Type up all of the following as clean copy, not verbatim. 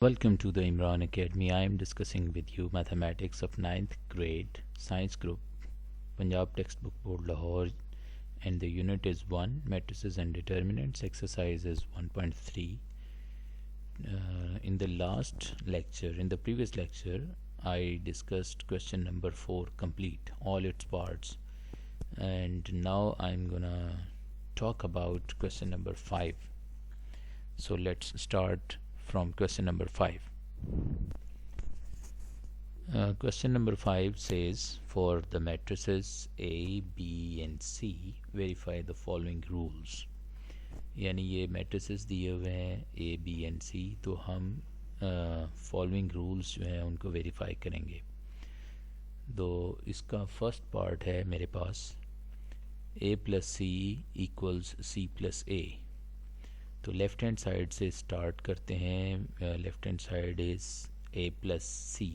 Welcome to the IMRAN Academy. I am discussing with you mathematics of 9th grade science group, Punjab textbook board Lahore, and the unit is 1 matrices and determinants. Exercise is 1.3. In the previous lecture, I discussed question number 4 complete, all its parts, and now I'm gonna talk about question number 5. So let's start from question number 5. Question number 5 says, for the matrices A, B and C, verify the following rules. यानी ये matrices दिए हुए हैं A, B and C, तो हम following rules जो हैं उनको verify करेंगे. तो इसका first part है मेरे पास A plus C equals C plus A. तो लेफ़्ट हैंड साइड से स्टार्ट करते हैं. Left hand side is A plus C.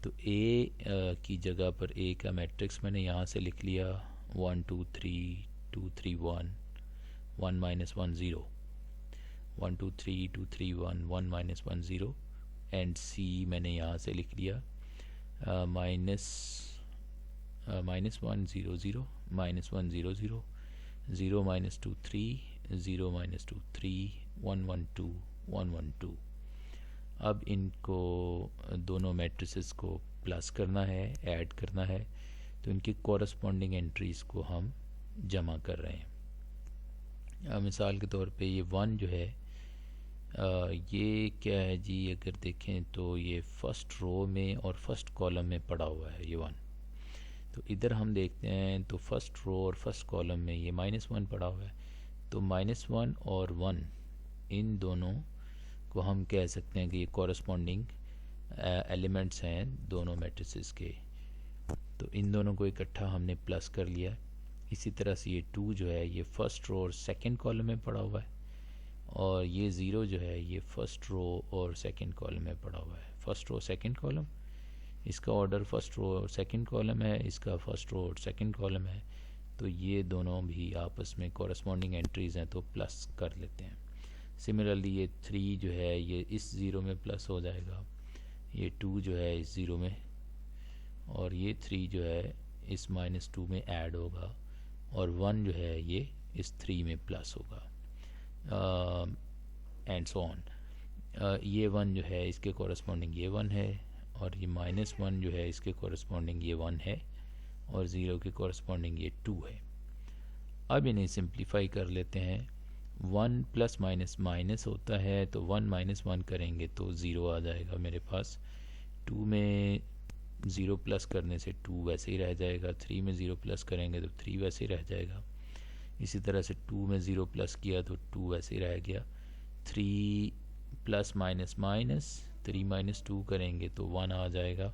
तो A की जगह पर A का मैट्रिक्स मैंने यहाँ से लिख लिया 1 2 3 2 3 1 1 minus 1 0 1 2 3 2 3 1 1 minus 1 0 एंड C मैंने यहाँ से लिख लिया माइनस 1 0 0 माइनस 1 0 0 0 minus 2 3 0 minus 2 3 1 1 2 1 1 2. अब इनको दोनों मैट्रिसेस को प्लस करना है, ऐड करना है, तो इनकी कॉरस्पॉन्डिंग एंट्रीज़ को हम जमा कर रहे हैं. मिसाल के तौर पे ये 1 जो है ये क्या है जी, अगर देखें तो ये फर्स्ट रो में और फर्स्ट कॉलम में पड़ा हुआ है ये 1. तो इधर हम देखते हैं तो फर्स्ट रो और फर्स्ट कॉलम में ये -1 पड़ा हुआ है. तो -1 और 1 इन दोनों को हम कह सकते हैं कि ये कॉरस्पॉन्डिंग एलिमेंट्स हैं दोनों मैट्रिसेस के. तो इन दोनों को इकट्ठा हमने प्लस कर लिया. इसी तरह से ये 2 जो है ये फर्स्ट रो और सेकंड कॉलम में पड़ा हुआ है, और ये 0 जो है ये फर्स्ट रो और सेकंड कॉलम में पड़ा हुआ है. फर्स्ट रो सेकंड कॉलम, इसका ऑर्डर फर्स्ट रो और सेकंड कॉलम है, इसका फर्स्ट रो और सेकंड कॉलम है. तो ये दोनों भी आपस में कॉरस्पॉन्डिंग एंट्रीज़ हैं, तो प्लस कर लेते हैं. सिमिलरली ये 3 जो है ये इस 0 में प्लस हो जाएगा, ये 2 जो है इस 0 में, और ये 3 जो है इस -2 में ऐड होगा, और 1 जो है ये इस 3 में प्लस होगा, एंड सो ऑन. ये 1 जो है इसके कॉरस्पॉन्डिंग ये 1 है, और ये -1 जो है इसके कॉरस्पॉन्डिंग ये 1 है, और 0 के कॉरस्पॉन्डिंग ये 2 है. अब इन्हें सिंप्लीफाई कर लेते हैं. 1 प्लस माइनस माइनस होता है, तो 1 - 1 करेंगे तो 0 आ जाएगा मेरे पास. 2 में 0 प्लस करने से 2 वैसे ही रह जाएगा. 3 में 0 प्लस करेंगे तो 3 वैसे ही रह जाएगा. इसी तरह से 2 में 0 प्लस किया तो 2 वैसे ही रह गया. 3 प्लस माइनस माइनस 3 - 2 करेंगे तो 1 आ जाएगा,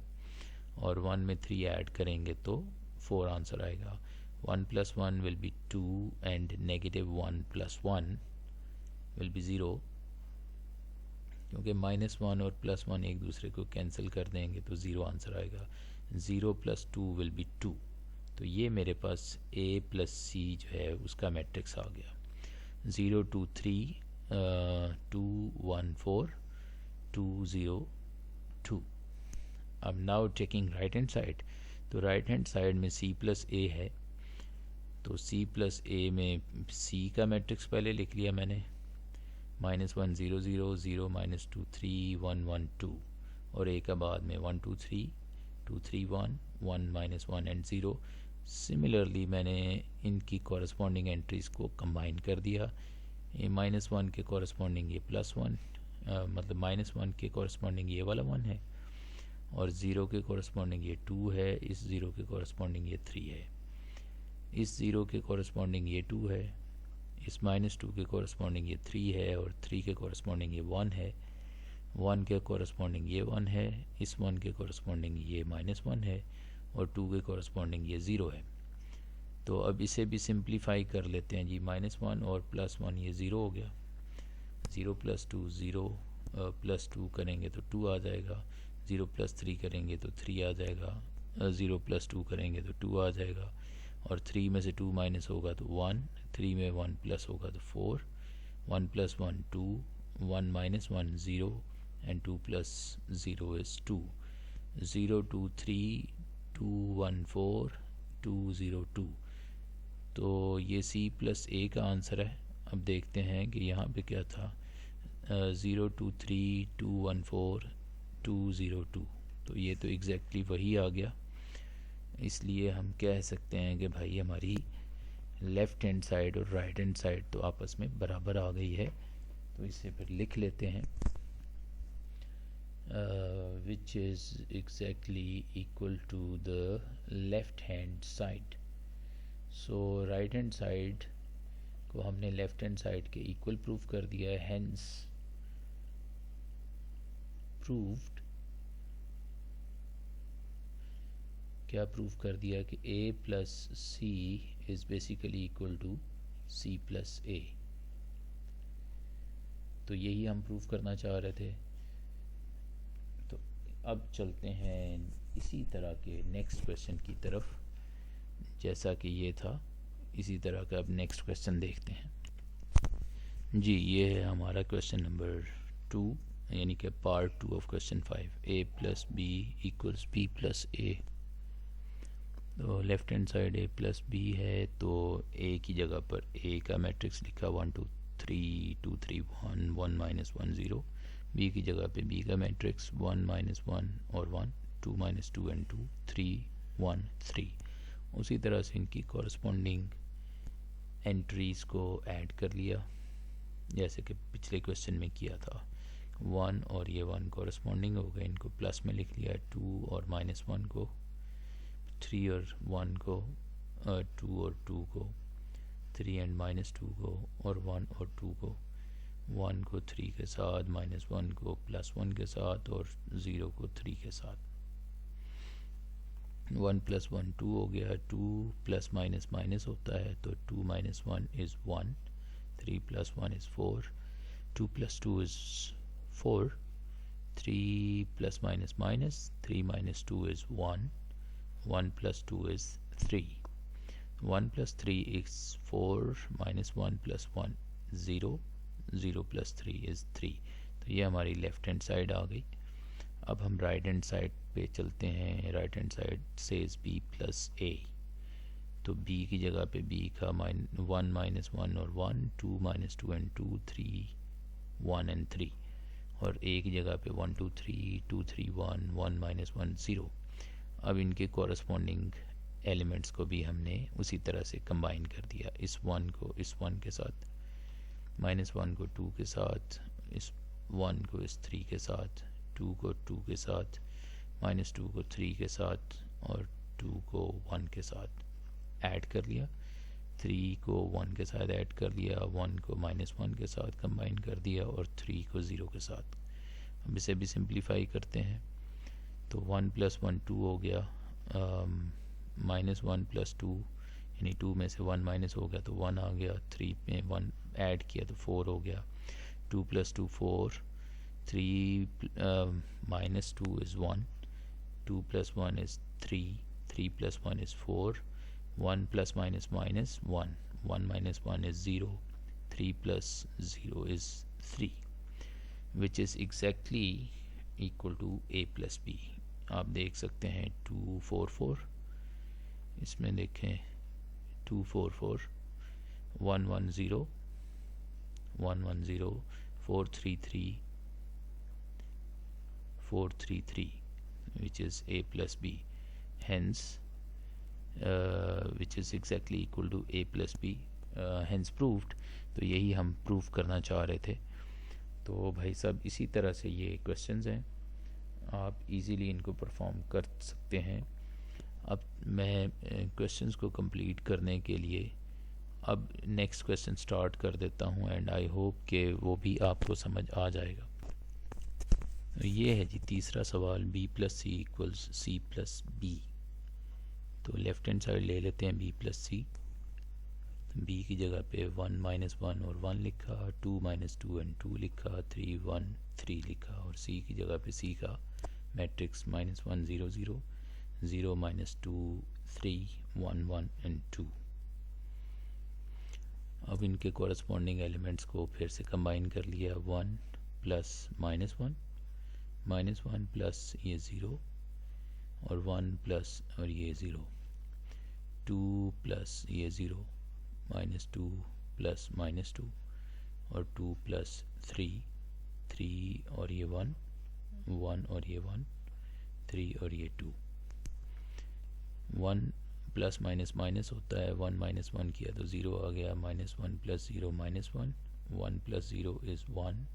और 1 में 3 ऐड करेंगे तो 4 आंसर आएगा. 1 plus 1 will be 2 and -1 plus 1 will be 0, क्योंकि -1 और +1 एक दूसरे को कैंसिल कर देंगे तो 0 आंसर आएगा. 0 plus 2 will be 2. तो ये मेरे पास A plus C जो है उसका मैट्रिक्स आ गया. 0 2 3 2 1 4 2 0 2. अब now taking right hand side, तो राइट हैंड साइड में C प्लस A है, तो C प्लस A में C का मैट्रिक्स पहले लिख लिया मैंने. -1 0 0 0 -2 3 1 1 2, और A का बाद में 1 2 3 2 3 1 1 -1 एंड 0. सिमिलरली मैंने इनकी कॉरस्पॉन्डिंग एंट्रीज़ को कंबाइन कर दिया. ये -1 के कॉरस्पॉन्डिंग ये +1, मतलब -1 के कॉरस्पॉन्डिंग ये वाला 1 है, और 0 के कॉरस्पॉन्डिंग ये 2 है, इस 0 के कॉरस्पॉन्डिंग ये 3 है, इस 0 के कॉरस्पॉन्डिंग ये 2 है, इस -2 के कॉरस्पॉन्डिंग ये 3 है, और 3 के कॉरस्पॉन्डिंग ये 1 है, 1 के कॉरस्पॉन्डिंग ये 1 है, इस 1 के कॉरस्पॉन्डिंग ये -1 है, और 2 के कॉरस्पॉन्डिंग ये 0 है. तो अब इसे भी सिंप्लीफाई कर लेते हैं जी. -1 और +1 ये 0 हो गया. 0 + 2 0 + 2 करेंगे तो 2 आ जाएगा. 0 + 3 करेंगे तो 3 आ जाएगा. 0 + 2 करेंगे तो 2 आ जाएगा, और 3 में से 2 माइनस होगा तो 1, 3 में 1 प्लस होगा तो 4, 1 + 1 2, 1 - 1 0, and 2 plus 0 is 2. 0 2 3 2 1 4 2 0 2, तो ये C प्लस A का आंसर है। अब देखते हैं कि यहाँ पे क्या था, 0 2 3 2 1 4 2 0 2, तो ये तो एग्जैक्टली वही आ गया। इसलिए हम कह सकते हैं कि भाई हमारी लेफ़्ट हैंड साइड और राइट हैंड साइड तो आपस में बराबर आ गई है। तो इसे फिर लिख लेते हैं, which is exactly equal to the left hand side. So right hand side को हमने लेफ्ट हैंड साइड के इक्वल प्रूफ कर दिया है, hence proved, क्या प्रूफ कर दिया कि a plus C is basically equal to c plus a। तो यही हम प्रूफ करना चाह रहे थे। तो अब चलते हैं इसी तरह के नेक्स्ट क्वेश्चन की तरफ। जैसा कि ये था इसी तरह का अब नेक्स्ट क्वेश्चन देखते हैं जी। ये है हमारा क्वेश्चन नंबर 2, यानी कि part 2 of question 5, a plus B equals b plus a। तो left hand side a plus b है, तो a की जगह पर a का मैट्रिक्स लिखा 1 2 3 2 3 1 1 माइनस 1 0। b की जगह पे b का मैट्रिक्स 1 माइनस 1 और 1 2 माइनस 2 एंड 2 3 1 3। उसी तरह से इनकी कॉरस्पॉन्डिंग एंट्रीज़ को ऐड कर लिया, जैसे कि पिछले क्वेश्चन में किया था। 1 और ये 1 कॉरस्पॉन्डिंग हो गए, इनको प्लस में लिख लिया। 2 और माइनस 1 को, 3 और 1 को, 2 और 2 को, 3 एंड माइनस 2 को, और 1 और 2 को, 1 को 3 के साथ, माइनस 1 को प्लस 1 के साथ, और 0 को 3 के साथ। 1 प्लस 1 2 हो गया। 2 प्लस माइनस माइनस होता है, तो 2 minus 1 is 1। 3 plus 1 is 4। 2 plus 2 is 4। 3 plus minus minus, 3 minus 2 is 1। 1 plus 2 is 3। 1 plus 3 is 4, minus 1 plus 1 0। 0 plus 3 is 3। तो ये हमारी लेफ़्ट हैंड साइड आ गई। अब हम राइट हैंड साइड पे चलते हैं। Right hand side says b plus a, तो b की जगह पे b का 1 माइनस 1 और 1, 2 माइनस 2 एंड 2, 3 1 एंड 3, और a की जगह पे 1 2 3 2 3 1 1 माइनस 1 0। अब इनके कॉरस्पॉन्डिंग एलिमेंट्स को भी हमने उसी तरह से कंबाइन कर दिया। इस 1 को इस 1 के साथ, माइनस 1 को 2 के साथ, इस 1 को इस 3 के साथ, 2 को 2 के साथ, माइनस 2 को 3 के साथ, और 2 को 1 के साथ ऐड कर लिया। 3 को 1 के साथ ऐड कर लिया, 1 को माइनस 1 के साथ कंबाइन कर दिया, और 3 को 0 के साथ। अब इसे भी सिंप्लीफाई करते हैं, तो 1 प्लस 1 2 हो गया, माइनस 1 प्लस 2, यानी 2 में से 1 माइनस हो गया तो 1 आ गया। 3 में 1 ऐड किया तो 4 हो गया। 2 plus 2 4। 3 minus 2 is 1. 2 plus 1 is 3. 3 plus 1 is 4. 1 plus minus minus 1. 1 minus 1 is 0. 3 plus 0 is 3, which is exactly equal to a plus b. आप देख सकते हैं 2 4 4, इसमें देखें 2 4 4, 1 1 0, 1 1 0, 4 3 3, 4 3 3, which is a plus b, hence which is exactly equal to a plus b, hence proved। तो यही हम prove करना चाह रहे थे। तो भाई साहब इसी तरह से ये क्वेश्चंस हैं, आप इजीली इनको परफॉर्म कर सकते हैं। अब मैं क्वेश्चंस को कंप्लीट करने के लिए अब नेक्स्ट क्वेश्चन स्टार्ट कर देता हूं, एंड आई होप कि वो भी आपको समझ आ जाएगा। ये है जी तीसरा सवाल, b प्लस सी इक्वल्स सी प्लस बी। तो लेफ़्ट हैंड साइड ले लेते हैं b प्लस सी। b की जगह पे 1 माइनस 1 और 1 लिखा, 2 माइनस 2 एंड 2 लिखा, 3 1 3 लिखा, और c की जगह पे c का मैट्रिक्स माइनस 1 0 0 0 माइनस 2 3 1 1 एंड 2। अब इनके कॉरस्पॉन्डिंग एलिमेंट्स को फिर से कंबाइन कर लिया। 1 प्लस माइनस 1, -1 प्लस ये 0 और 1 प्लस और ये 0, 2 प्लस ये 0, -2 प्लस -2 और 2 प्लस 3, 3 और ये 1, 1 और ये 1, 3 और ये 2। 1 प्लस माइनस माइनस होता है, 1 - 1 किया तो 0 आ गया, -1 plus 0 -1, 1 plus 0 is 1,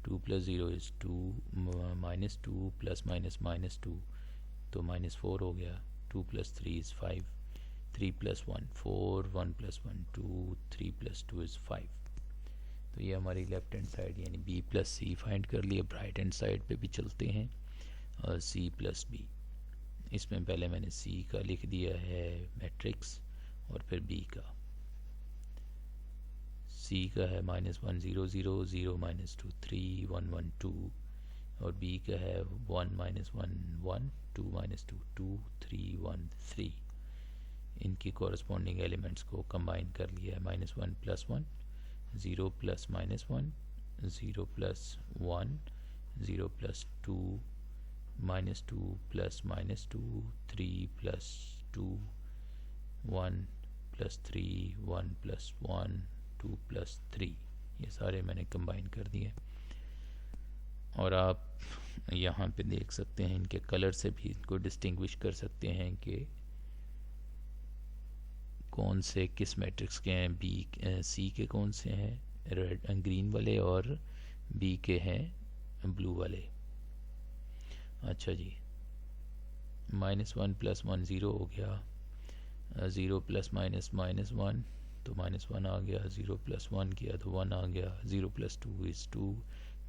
2 plus 0 is 2, -2 plus -2 तो -4 हो गया, 2 plus 3 is 5, 3 plus 1 4, 1 plus 1 2, 3 plus 2 is 5। तो ये हमारी लेफ्ट हैंड साइड यानी b प्लस सी फाइंड कर लिया। राइट हैंड साइड पे भी चलते हैं, c प्लस b। इसमें पहले मैंने c का लिख दिया है मैट्रिक्स और फिर b का। c का है -1 0 0 0 -2 3 1 1 2 और b का है 1 - 1 1 2 -2 2 3 1 3। इनकी कॉरस्पॉन्डिंग एलिमेंट्स को कंबाइन कर लिया है, -1 plus 1, 0 plus -1, 0 plus 1, 0 plus 2, -2 plus -2, 3 plus 2, 1 plus 3, 1 plus 1, 2 plus 3। ये सारे मैंने कंबाइन कर दिए और आप यहाँ पे देख सकते हैं इनके कलर से भी इनको डिस्टिंग्विश कर सकते हैं कि कौन से किस मैट्रिक्स के हैं। बी सी के कौन से हैं, रेड ग्रीन वाले, और बी के हैं ब्लू वाले। अच्छा जी, -1 प्लस 1 0 हो गया, 0 प्लस -1 तो -1 आ गया, 0 प्लस 1 किया तो 1 आ गया, 0 plus 2 is 2,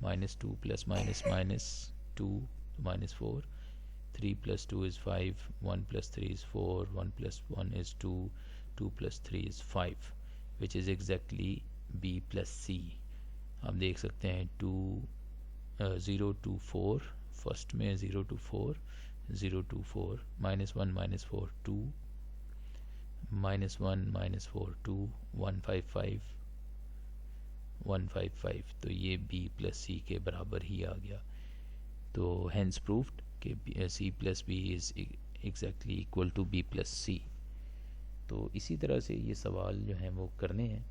-2 plus -2 -4, 3 plus 2 is 5, 1 plus 3 is 4, 1 plus 1 is 2, 2 plus 3 is 5, which is exactly b plus c। आप देख सकते हैं 0 to 4, फर्स्ट में 0 to 4, 0 to 4, -1 -4 2, -1 -4 2, 1 5 5 1 5 5। तो ये b plus c के बराबर ही आ गया। तो hence proved कि c plus b is exactly equal to b plus c। तो इसी तरह से ये सवाल जो हैं वो करने हैं।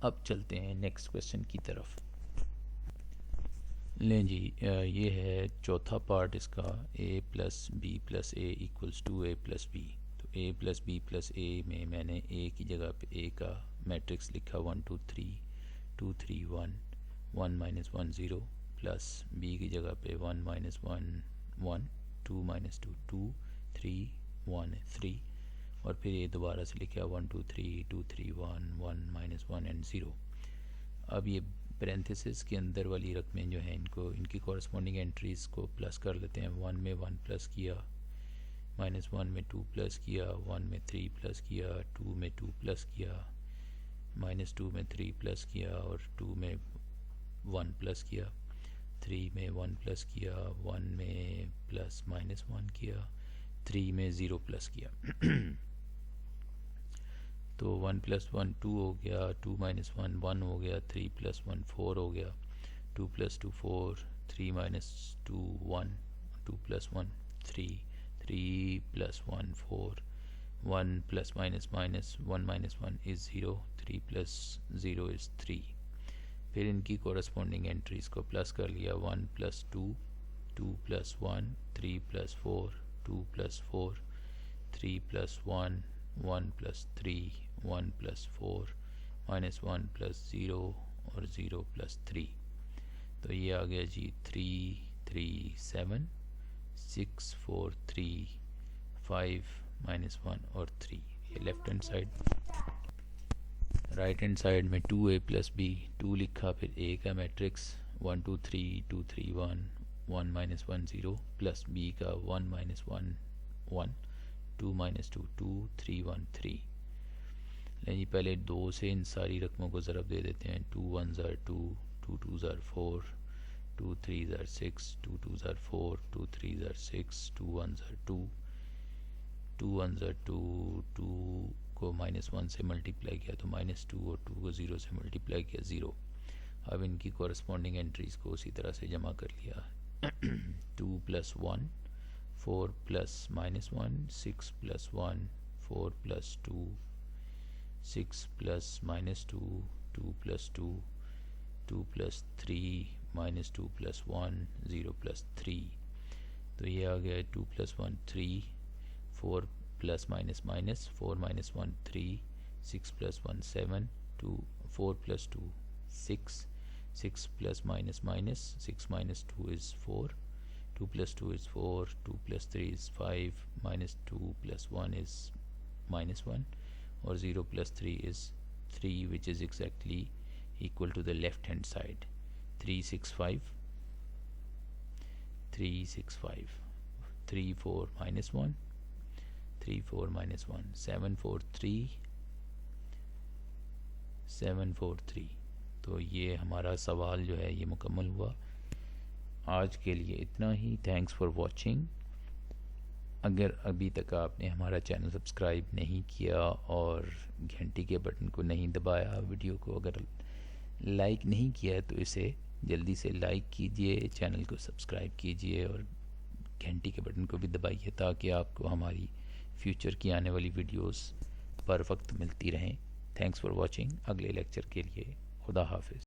अब चलते हैं नेक्स्ट क्वेश्चन की तरफ। लें जी, ये है चौथा पार्ट इसका, a plus B plus A equals to a plus B. तो a plus B plus A में मैंने a की जगह पे a का मैट्रिक्स लिखा 1 2 3 2 3 1 1 -1 0 प्लस b की जगह पे 1 -1 1 2 -2 2 3 1 3 और फिर ये दोबारा से लिखा 1 2 3 2 3 1 1 -1 एंड 0। अब ये पैरेंथेसिस के अंदर वाली रकमें जो हैं इनको इनकी कॉरस्पॉन्डिंग एंट्रीज़ को प्लस कर लेते हैं। 1 में 1 प्लस किया, -1 में 2 प्लस किया, 1 में 3 प्लस किया, 2 में 2 प्लस किया, -2 में 3 प्लस किया और 2 में 1 प्लस किया, 3 में 1 प्लस किया, 1 में प्लस -1 किया, 3 में 0 प्लस किया। तो 1 प्लस 1 2 हो गया, 2 -1 1 हो गया, 3 प्लस 1 4 हो गया, 2 plus 2 4, 3 -2 1, 2 plus 1 3, 3 plus 1 4, 1 plus -1 1 is 0, 3 plus 0 is 3। फिर इनकी कॉरस्पॉन्डिंग एंट्रीज़ को प्लस कर लिया, 1 plus 2 2 plus 1 3 plus 4 2 plus 4 3 plus 1 1 plus 3 1 plus 4 -1 plus 0 और 0 प्लस 3। तो ये आ गया जी 3 3 7 6 4 3 5 -1 और 3। ये left hand side. Right hand side में 2a प्लस b, 2 लिखा, फिर a का मैट्रिक्स 1 2 3 2 3 1 1 -1 0 प्लस b का 1 -1 1 2 -2 2 3 1 3। लेकिन पहले 2 से इन सारी रकमों को ज़रब दे देते हैं। 2 1s are 2, 2 2s are 4, 2 3s are 6, 2 2s are 4, 2 3s are 6, 2 1s are 2, 2 1s are 2, 2 को -1 से मल्टीप्लाई किया तो -2 और 2 को 0 से मल्टीप्लाई किया 0। अब इनकी कॉरस्पॉन्डिंग एंट्रीज़ को उसी तरह से जमा कर लिया 2 + 1 4 + -1 6 + 1 4 + 2 6 + -2 2 + 2 2 + 3 -2 + 1 0 + 3। तो ये आ गया 2 + 1 3 4 + -, 4 - 1 3 6 + 1 7 2 4 + 2 6 6 + -, 6 - 2 is 4 2 + 2 is 4 2 + 3 is 5 -2 + 1 is -1 or 0 + 3 is 3, which is exactly equal to the left hand side 365 365 3 4 -1 3 4 -1 7 4 3 7 4 3। तो ये हमारा सवाल जो है ये मुकम्मल हुआ। आज के लिए इतना ही। Thanks for watching. अगर अभी तक आपने हमारा चैनल सब्सक्राइब नहीं किया और घंटी के बटन को नहीं दबाया, वीडियो को अगर लाइक नहीं किया है तो इसे जल्दी से लाइक कीजिए, चैनल को सब्सक्राइब कीजिए और घंटी के बटन को भी दबाइए ताकि आपको हमारी फ्यूचर की आने वाली वीडियोस पर वक्त मिलती रहें। Thanks for watching. अगले लेक्चर के लिए खुदा हाफिज़।